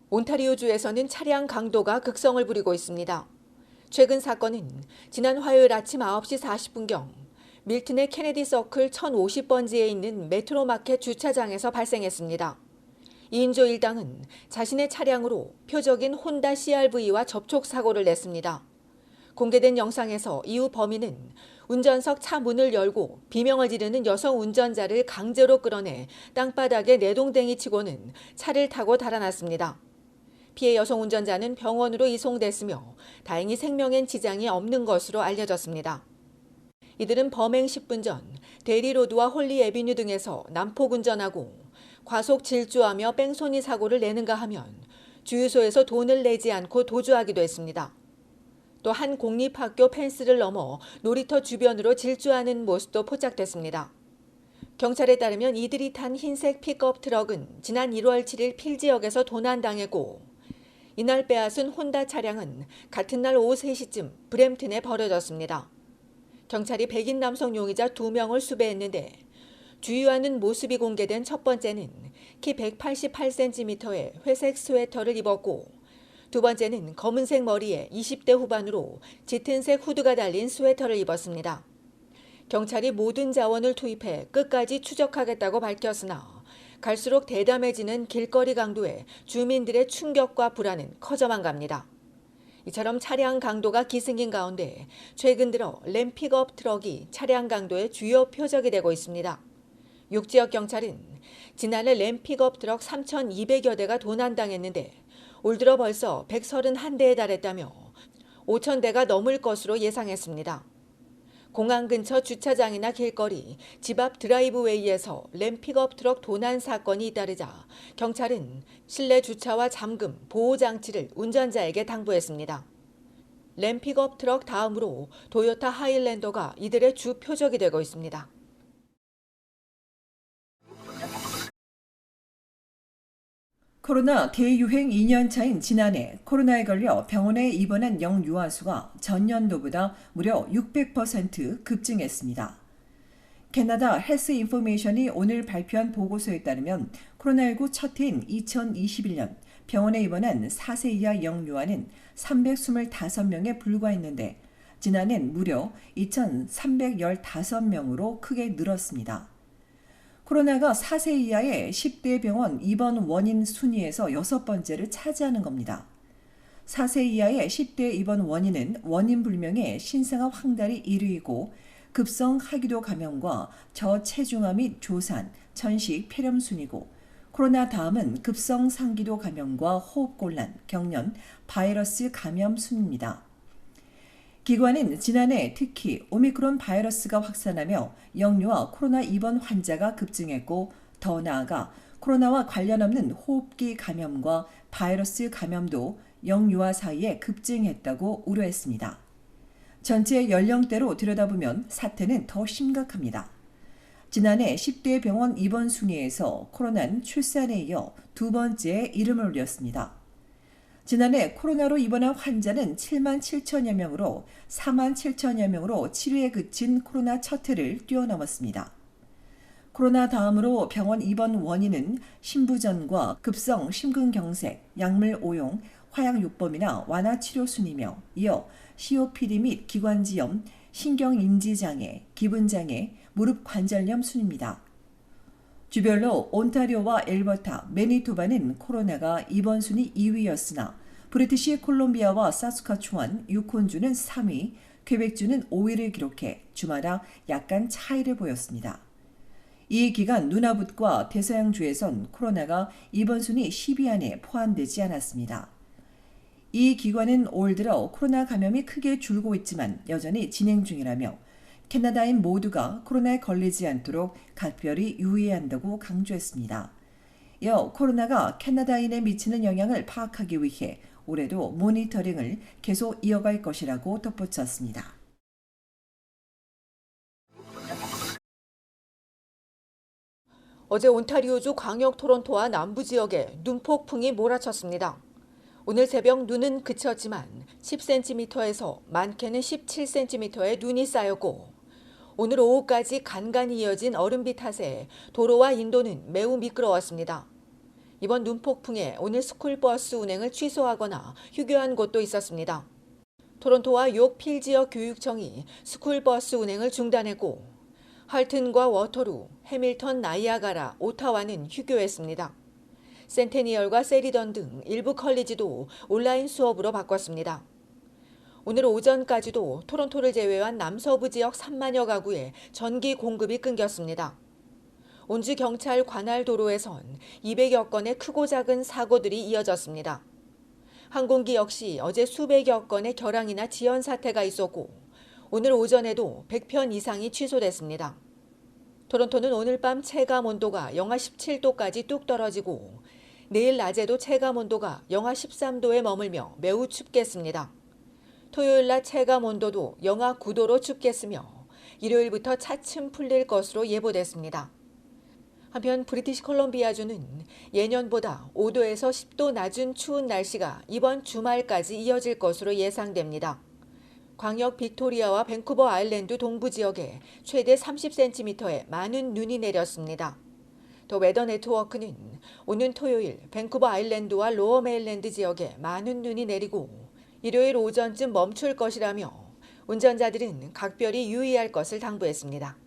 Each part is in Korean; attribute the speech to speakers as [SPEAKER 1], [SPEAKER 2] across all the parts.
[SPEAKER 1] 온타리오주에서는 차량 강도가 극성을 부리고 있습니다. 최근 사건은 지난 화요일 아침 9시 40분경 밀튼의 케네디 서클 1050번지에 있는 메트로마켓 주차장에서 발생했습니다. 2인조 1당은 자신의 차량으로 표적인 혼다 CRV와 접촉 사고를 냈습니다. 공개된 영상에서 이후 범인은 운전석 차 문을 열고 비명을 지르는 여성 운전자를 강제로 끌어내 땅바닥에 내동댕이 치고는 차를 타고 달아났습니다. 피해 여성 운전자는 병원으로 이송됐으며 다행히 생명엔 지장이 없는 것으로 알려졌습니다. 이들은 범행 10분 전 데리로드와 홀리 애비뉴 등에서 난폭 운전하고 과속 질주하며 뺑소니 사고를 내는가 하면 주유소에서 돈을 내지 않고 도주하기도 했습니다. 또 한 공립학교 펜스를 넘어 놀이터 주변으로 질주하는 모습도 포착됐습니다. 경찰에 따르면 이들이 탄 흰색 픽업 트럭은 지난 1월 7일 필 지역에서 도난당했고 이날 빼앗은 혼다 차량은 같은 날 오후 3시쯤 브램튼에 버려졌습니다. 경찰이 백인 남성 용의자 2명을 수배했는데 주유하는 모습이 공개된 첫 번째는 키 188cm의 회색 스웨터를 입었고 두 번째는 검은색 머리에 20대 후반으로 짙은색 후드가 달린 스웨터를 입었습니다. 경찰이 모든 자원을 투입해 끝까지 추적하겠다고 밝혔으나 갈수록 대담해지는 길거리 강도에 주민들의 충격과 불안은 커져만 갑니다. 이처럼 차량 강도가 기승인 가운데 최근 들어 램픽업 트럭이 차량 강도의 주요 표적이 되고 있습니다. 6지역 경찰은 지난해 램픽업 트럭 3,200여 대가 도난당했는데 올 들어 벌써 131대에 달했다며 5,000대가 넘을 것으로 예상했습니다. 공항 근처 주차장이나 길거리, 집 앞 드라이브웨이에서 램픽업 트럭 도난 사건이 잇따르자 경찰은 실내 주차와 잠금, 보호 장치를 운전자에게 당부했습니다. 램픽업 트럭 다음으로 도요타 하일랜더가 이들의 주 표적이 되고 있습니다.
[SPEAKER 2] 코로나 대유행 2년 차인 지난해 코로나에 걸려 병원에 입원한 영유아 수가 전년도보다 무려 600% 급증했습니다. 캐나다 헬스 인포메이션이 오늘 발표한 보고서에 따르면 코로나19 첫 해인 2021년 병원에 입원한 4세 이하 영유아는 325명에 불과했는데 지난해는 무려 2,315명으로 크게 늘었습니다. 코로나가 4세 이하의 10대 병원 입원 원인 순위에서 6번째를 차지하는 겁니다. 4세 이하의 10대 입원 원인은 원인 불명의 신생아 황달이 1위이고 급성 하기도 감염과 저체중아 및 조산, 천식, 폐렴 순이고 코로나 다음은 급성 상기도 감염과 호흡곤란, 경련, 바이러스 감염 순입니다. 기관은 지난해 특히 오미크론 바이러스가 확산하며 영유아 코로나 입원 환자가 급증했고 더 나아가 코로나와 관련 없는 호흡기 감염과 바이러스 감염도 영유아 사이에 급증했다고 우려했습니다. 전체 연령대로 들여다보면 사태는 더 심각합니다. 지난해 10대 병원 입원 순위에서 코로나는 출산에 이어 두 번째에 이름을 올렸습니다. 지난해 코로나로 입원한 환자는 7만 7천여 명으로 4만 7천여 명으로 치료에 그친 코로나 첫 해를 뛰어넘었습니다. 코로나 다음으로 병원 입원 원인은 심부전과 급성 심근경색, 약물 오용, 화약요법이나 완화치료 순이며 이어 COPD 및 기관지염, 신경인지장애, 기분장애, 무릎관절염 순입니다. 주별로 온타리오와 엘버타, 매니토바는 코로나가 입원 순위 2위였으나 브리티시 콜롬비아와 사스카추완, 유콘주는 3위, 퀘벡주는 5위를 기록해 주마다 약간 차이를 보였습니다. 이 기간 누나붓과 대서양주에선 코로나가 입원 순위 10위 안에 포함되지 않았습니다. 이 기관은 올 들어 코로나 감염이 크게 줄고 있지만 여전히 진행 중이라며 캐나다인 모두가 코로나에 걸리지 않도록 각별히 유의해야 한다고 강조했습니다. 이어 코로나가 캐나다인에 미치는 영향을 파악하기 위해 올해도 모니터링을 계속 이어갈 것이라고 덧붙였습니다.
[SPEAKER 1] 어제 온타리오주 광역 토론토와 남부 지역에 눈폭풍이 몰아쳤습니다. 오늘 새벽 눈은 그쳤지만 10cm에서 많게는 17cm의 눈이 쌓였고 오늘 오후까지 간간히 이어진 얼음비 탓에 도로와 인도는 매우 미끄러웠습니다. 이번 눈폭풍에 오늘 스쿨버스 운행을 취소하거나 휴교한 곳도 있었습니다. 토론토와 욕필 지역 교육청이 스쿨버스 운행을 중단했고 할튼과 워터루, 해밀턴, 나이아가라, 오타와는 휴교했습니다. 센테니얼과 세리던 등 일부 컬리지도 온라인 수업으로 바꿨습니다. 오늘 오전까지도 토론토를 제외한 남서부 지역 3만여 가구에 전기 공급이 끊겼습니다. 온주 경찰 관할 도로에선 200여 건의 크고 작은 사고들이 이어졌습니다. 항공기 역시 어제 수백여 건의 결항이나 지연 사태가 있었고 오늘 오전에도 100편 이상이 취소됐습니다. 토론토는 오늘 밤 체감 온도가 영하 17도까지 뚝 떨어지고 내일 낮에도 체감 온도가 영하 13도에 머물며 매우 춥겠습니다. 토요일 낮 체감 온도도 영하 9도로 춥겠으며 일요일부터 차츰 풀릴 것으로 예보됐습니다. 한편 브리티시 콜롬비아주는 예년보다 5도에서 10도 낮은 추운 날씨가 이번 주말까지 이어질 것으로 예상됩니다. 광역 빅토리아와 밴쿠버 아일랜드 동부 지역에 최대 30cm의 많은 눈이 내렸습니다. 더 웨더 네트워크는 오는 토요일 밴쿠버 아일랜드와 로어 메일랜드 지역에 많은 눈이 내리고 일요일 오전쯤 멈출 것이라며 운전자들은 각별히 유의할 것을 당부했습니다.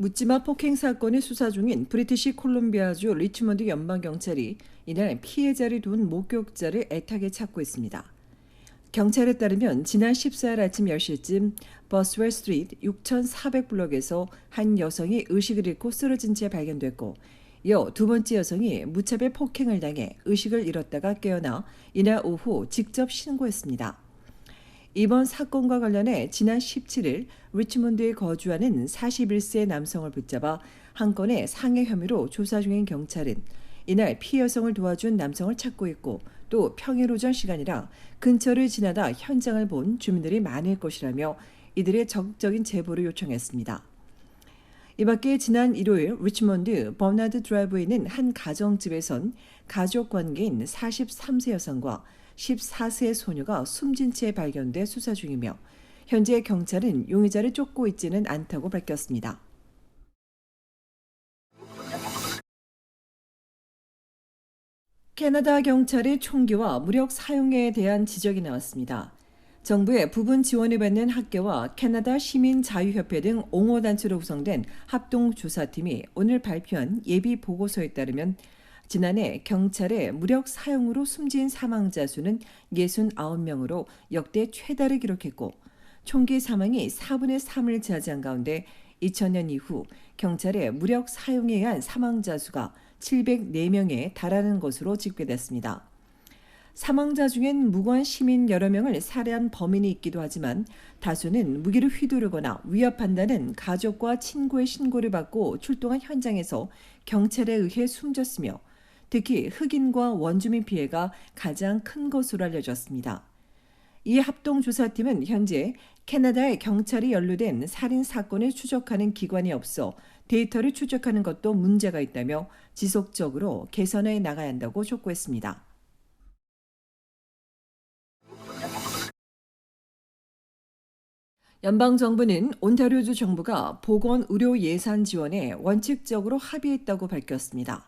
[SPEAKER 2] 묻지마 폭행 사건의 수사 중인 브리티시 콜롬비아주 리치먼드 연방경찰이 이날 피해자를 둔 목격자를 애타게 찾고 있습니다. 경찰에 따르면 지난 14일 아침 10시쯤 버스웰 스트리트 6400블럭에서 한 여성이 의식을 잃고 쓰러진 채 발견됐고 이어 두 번째 여성이 무차별 폭행을 당해 의식을 잃었다가 깨어나 이날 오후 직접 신고했습니다. 이번 사건과 관련해 지난 17일 리치몬드에 거주하는 41세 남성을 붙잡아 한 건의 상해 혐의로 조사 중인 경찰은 이날 피해 여성을 도와준 남성을 찾고 있고 또 평일 오전 시간이라 근처를 지나다 현장을 본 주민들이 많을 것이라며 이들의 적극적인 제보를 요청했습니다. 이 밖에 지난 일요일 리치몬드 버나드 드라이브에 있는 한 가정집에선 가족 관계인 43세 여성과 14세 소녀가 숨진 채 발견돼 수사 중이며 현재 경찰은 용의자를 쫓고 있지는 않다고 밝혔습니다. 캐나다 경찰의 총기와 무력 사용에 대한 지적이 나왔습니다. 정부의 부분 지원을 받는 학교와 캐나다 시민자유협회 등 옹호단체로 구성된 합동조사팀이 오늘 발표한 예비 보고서에 따르면 지난해 경찰의 무력 사용으로 숨진 사망자 수는 69명으로 역대 최다를 기록했고 총기 사망이 4분의 3을 차지한 가운데 2000년 이후 경찰의 무력 사용에 의한 사망자 수가 704명에 달하는 것으로 집계됐습니다. 사망자 중엔 무고한 시민 여러 명을 살해한 범인이 있기도 하지만 다수는 무기를 휘두르거나 위협한다는 가족과 친구의 신고를 받고 출동한 현장에서 경찰에 의해 숨졌으며 특히 흑인과 원주민 피해가 가장 큰 것으로 알려졌습니다. 이 합동조사팀은 현재 캐나다의 경찰이 연루된 살인 사건을 추적하는 기관이 없어 데이터를 추적하는 것도 문제가 있다며 지속적으로 개선해 나가야 한다고 촉구했습니다. 연방정부는 온타리오주 정부가 보건의료 예산 지원에 원칙적으로 합의했다고 밝혔습니다.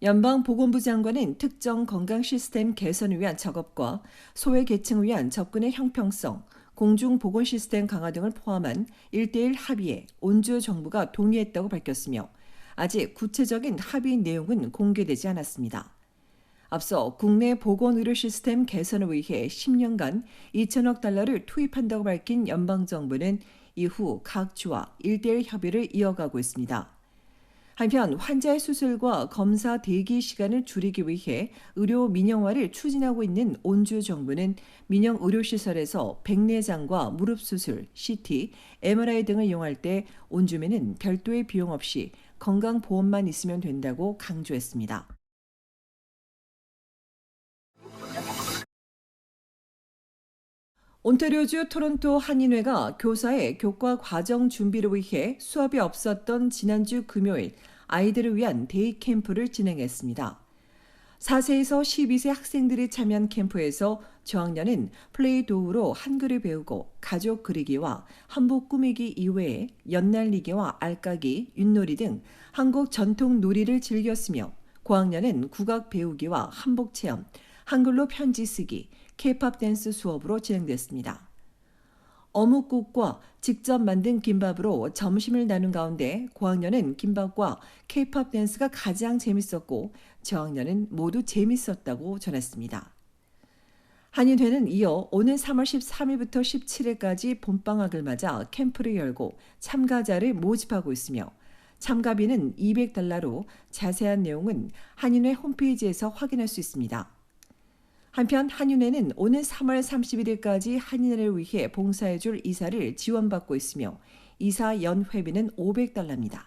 [SPEAKER 2] 연방보건부 장관은 특정 건강 시스템 개선을 위한 작업과 소외계층을 위한 접근의 형평성, 공중보건 시스템 강화 등을 포함한 1:1 합의에 온주 정부가 동의했다고 밝혔으며 아직 구체적인 합의 내용은 공개되지 않았습니다. 앞서 국내 보건의료 시스템 개선을 위해 10년간 2천억 달러를 투입한다고 밝힌 연방정부는 이후 각 주와 1:1 협의를 이어가고 있습니다. 한편 환자의 수술과 검사 대기 시간을 줄이기 위해 의료 민영화를 추진하고 있는 온주 정부는 민영 의료시설에서 백내장과 무릎 수술, CT, MRI 등을 이용할 때 온주민은 별도의 비용 없이 건강보험만 있으면 된다고 강조했습니다. 온타리오주 토론토 한인회가 교사의 교과 과정 준비를 위해 수업이 없었던 지난주 금요일 아이들을 위한 데이 캠프를 진행했습니다. 4세에서 12세 학생들이 참여한 캠프에서 저학년은 플레이 도구로 한글을 배우고 가족 그리기와 한복 꾸미기 이외에 연날리기와 알까기, 윷놀이 등 한국 전통 놀이를 즐겼으며 고학년은 국악 배우기와 한복 체험, 한글로 편지 쓰기, K-팝 댄스 수업으로 진행됐습니다. 어묵국과 직접 만든 김밥으로 점심을 나눈 가운데 고학년은 김밥과 K-팝 댄스가 가장 재밌었고 저학년은 모두 재밌었다고 전했습니다. 한인회는 이어 오는 3월 13일부터 17일까지 봄방학을 맞아 캠프를 열고 참가자를 모집하고 있으며 참가비는 $200로 자세한 내용은 한인회 홈페이지에서 확인할 수 있습니다. 한편 한인회는 오는 3월 31일까지 한인회를 위해 봉사해줄 이사를 지원받고 있으며 이사 연회비는 $500입니다.